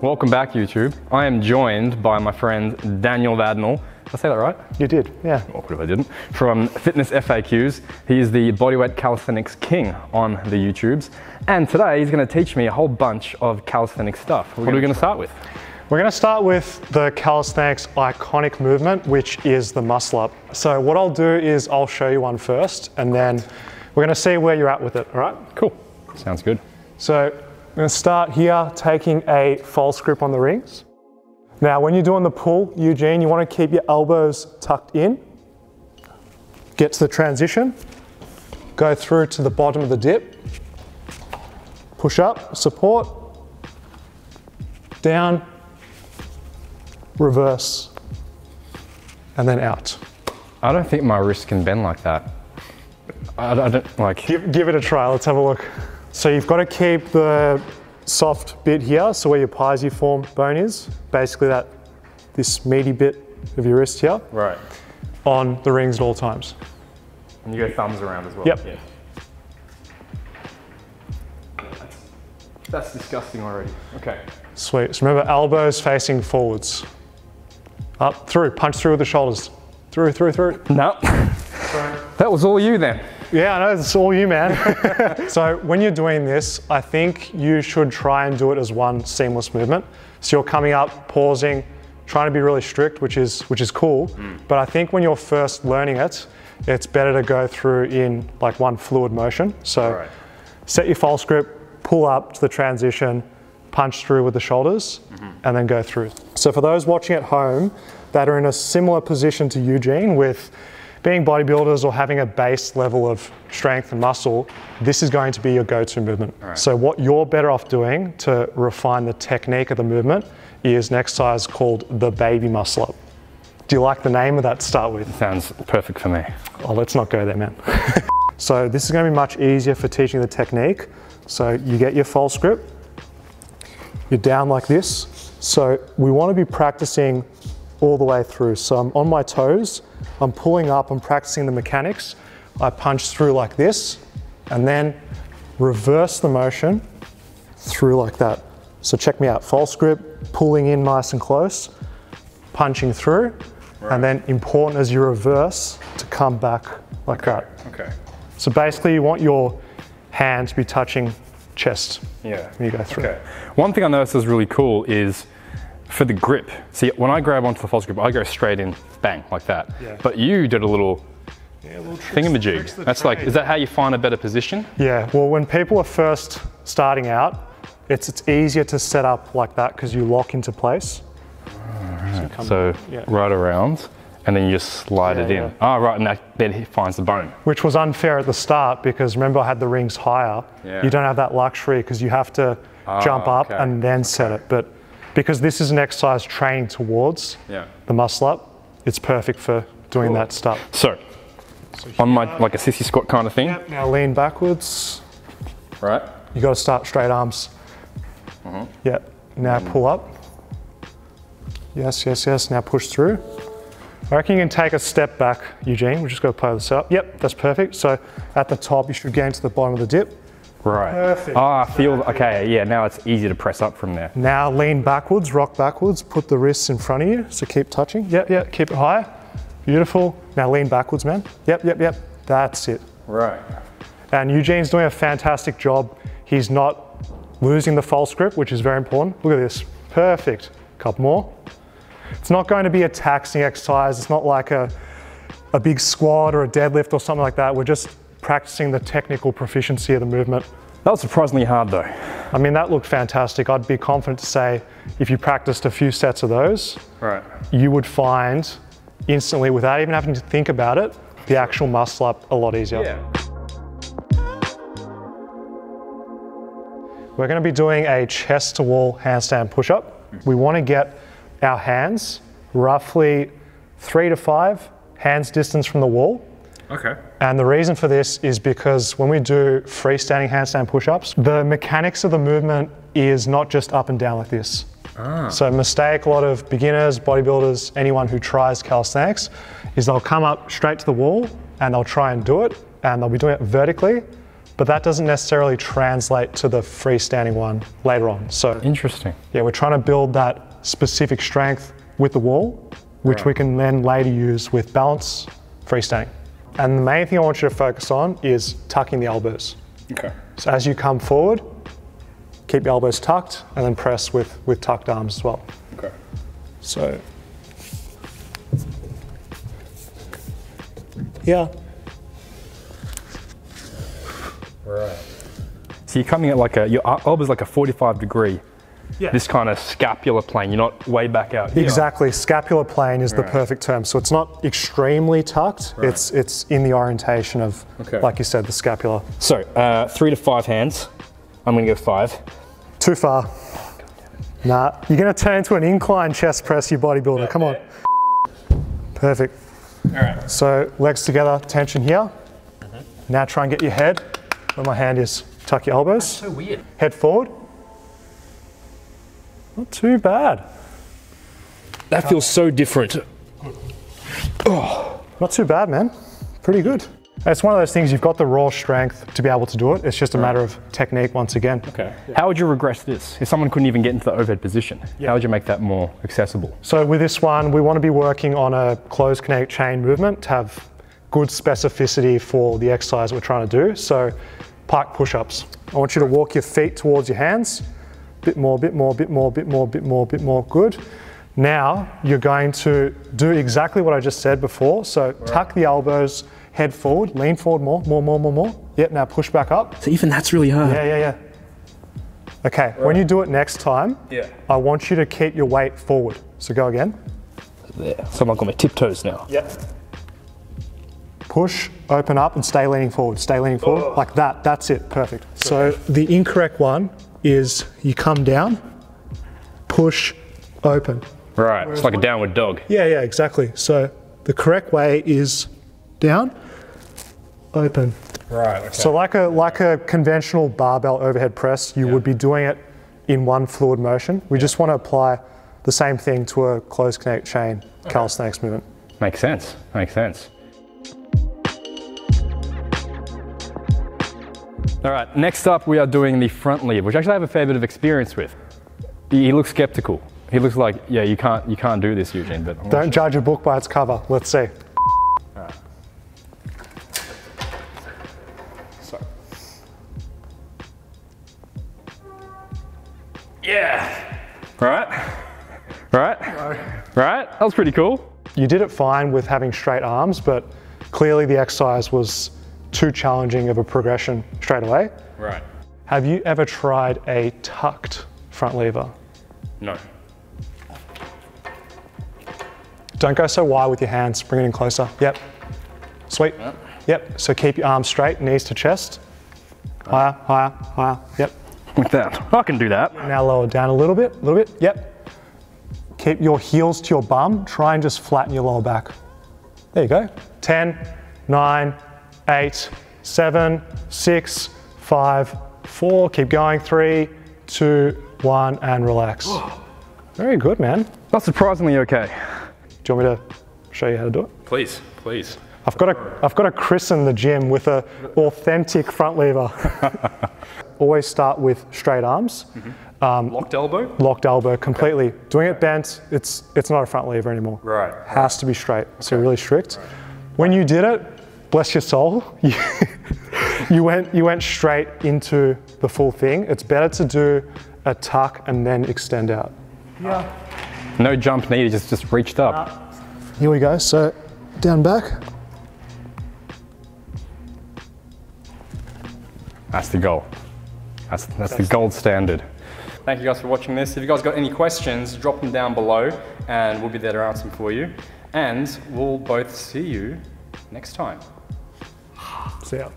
Welcome back, YouTube. I am joined by my friend Daniel Vadnal. Did I say that right? You did, yeah. Awkward if I didn't. From FitnessFAQs. He is the bodyweight calisthenics king on the YouTubes. And today he's going to teach me a whole bunch of calisthenics stuff. What are we going to start with? We're going to start with the calisthenics iconic movement, which is the muscle up. So what I'll do is I'll show you one first, and then we're going to see where you're at with it, all right? Cool. Sounds good. So I'm going to start here, taking a false grip on the rings. Now, when you're doing the pull, Eugene, you want to keep your elbows tucked in. Get to the transition. Go through to the bottom of the dip. Push up, support. Down. Reverse. And then out. I don't think my wrist can bend like that. I don't like... Give it a try, let's have a look. So you've got to keep the soft bit here, so where your pisiform bone is, basically this meaty bit of your wrist here, right, on the rings at all times. And you go thumbs around as well. Yep. Yeah. That's disgusting already. Okay. Sweet. So remember, elbows facing forwards. Up, through, punch through with the shoulders. Through. No. That was all you then. Yeah, I know, it's all you, man. So when you're doing this, I think you should try and do it as one seamless movement. So you're coming up, pausing, trying to be really strict, which is cool. But I think when you're first learning it, it's better to go through in like one fluid motion. So set your false grip, pull up to the transition, punch through with the shoulders, and then go through. So for those watching at home that are in a similar position to Eugene with being bodybuilders or having a base level of strength and muscle, this is going to be your go-to movement. So what you're better off doing to refine the technique of the movement is an exercise called the baby muscle up. Do you like the name of that to start with? Sounds perfect for me. Oh, let's not go there, man. So this is going to be much easier for teaching the technique. So you get your false grip, you're down like this. So we want to be practicing all the way through. So I'm on my toes, I'm pulling up, I'm practicing the mechanics. I punch through like this, and then reverse the motion through like that. So check me out, false grip, pulling in nice and close, punching through, and then important as you reverse to come back like that. Okay. So basically you want your hand to be touching chest when you go through. Okay. One thing I noticed is really cool is for the grip. See, when I grab onto the false grip, I go straight in, bang, like that. Yeah. But you did a little thingamajig. That's like, is that how you find a better position? Yeah, well, when people are first starting out, it's easier to set up like that because you lock into place. So right around, and then you just slide it in. Oh, right, and then it finds the bone. Which was unfair at the start because remember I had the rings higher. You don't have that luxury because you have to jump up and then set it. But because this is an exercise training towards the muscle up, it's perfect for doing that stuff. So on my, like a sissy squat kind of thing. Yep. Now lean backwards. Right. You got to start straight arms. Yep. Now pull up. Yes. Now push through. I reckon you can take a step back, Eugene. We're just going to play this up. Yep, that's perfect. So at the top, you should get into the bottom of the dip. Right. Perfect. Oh, I feel, okay, yeah, now it's easy to press up from there. Now lean backwards, rock backwards, put the wrists in front of you. So keep touching. Yep, keep it high. Beautiful. Now lean backwards, man. Yep. That's it. Right. And Eugene's doing a fantastic job. He's not losing the false grip, which is very important. Look at this. Perfect. Couple more. It's not going to be a taxing exercise. It's not like a big squat or a deadlift or something like that. We're just practicing the technical proficiency of the movement. That was surprisingly hard though. I mean, that looked fantastic. I'd be confident to say if you practiced a few sets of those, you would find instantly, without even having to think about it, the actual muscle up a lot easier. We're going to be doing a chest to wall handstand push-up. We want to get our hands roughly 3 to 5 hands distance from the wall. Okay. And the reason for this is because when we do freestanding handstand push-ups, the mechanics of the movement is not just up and down like this. So mistake a lot of beginners, bodybuilders, anyone who tries calisthenics, is they'll come up straight to the wall and they'll try and do it, and they'll be doing it vertically, but that doesn't necessarily translate to the freestanding one later on. So interesting. Yeah, we're trying to build that specific strength with the wall, which we can then later use with balance freestanding. And the main thing I want you to focus on is tucking the elbows. Okay. So as you come forward, keep your elbows tucked and then press with tucked arms as well. Okay. So, yeah. Right. So you're coming at like your elbow's like a 45-degree. Yeah. This kind of scapular plane, you're not way back out here. Exactly, scapular plane is the perfect term. So it's not extremely tucked, it's in the orientation of, like you said, the scapula. So 3 to 5 hands. I'm gonna go 5. Too far. Nah, you're gonna turn into an incline chest press, you bodybuilder, come on. Perfect. All right. So legs together, tension here. Now try and get your head where my hand is. Tuck your elbows. That's so weird. Head forward. Not too bad. That feels so different. Oh, not too bad, man. Pretty good. It's one of those things, you've got the raw strength to be able to do it. It's just a matter of technique once again. Okay. How would you regress this? If someone couldn't even get into the overhead position, how would you make that more accessible? So with this one, we want to be working on a closed kinetic chain movement to have good specificity for the exercise we're trying to do. So Pike push-ups. I want you to walk your feet towards your hands. Bit more, bit more, bit more, bit more, bit more, bit more, good. Now you're going to do exactly what I just said before. So tuck the elbows, head forward, lean forward more. Yep, now push back up. So even that's really hard. Yeah. Okay, when you do it next time, I want you to keep your weight forward. So go again. There, so I'm on my tiptoes now. Yep. Push, open up and stay leaning forward, like that, that's it, perfect. So the incorrect one is you come down, push, open. Right, it's like a downward dog. Yeah, exactly. So the correct way is down, open. Right, okay. So like a conventional barbell overhead press, you would be doing it in one fluid motion. We just want to apply the same thing to a closed kinetic chain calisthenics movement. Makes sense, makes sense. All right, next up we are doing the front lever, which actually I have a fair bit of experience with. He looks skeptical. He looks like, yeah, you can't do this, Eugene. But don't judge a book by its cover. Let's see. All right. So. Yeah. Right. That was pretty cool. You did it fine with having straight arms, but clearly the exercise was too challenging of a progression straight away. Right. Have you ever tried a tucked front lever? No. Don't go so wide with your hands, bring it in closer. Yep. Sweet. Yep. So keep your arms straight, knees to chest. Higher. Yep. Like that. I can do that. Now lower down a little bit. Yep. Keep your heels to your bum. Try and just flatten your lower back. There you go. 10, 9, 8, 7, 6, 5, 4. Keep going. 3, 2, 1, and relax. Very good, man. That's surprisingly okay. Do you want me to show you how to do it? Please. I've got to christen the gym with an authentic front lever. Always start with straight arms. Locked elbow? Locked elbow, completely. Okay. Doing it bent, it's not a front lever anymore. Right. Has to be straight, so really strict. Right. When you did it, bless your soul, you went straight into the full thing. It's better to do a tuck and then extend out. Yeah. No jump needed, just reached up. Here we go, so down back. That's the goal. That's the gold standard. Thank you guys for watching this. If you guys got any questions, drop them down below and we'll be there to answer them for you. And we'll both see you next time. See ya.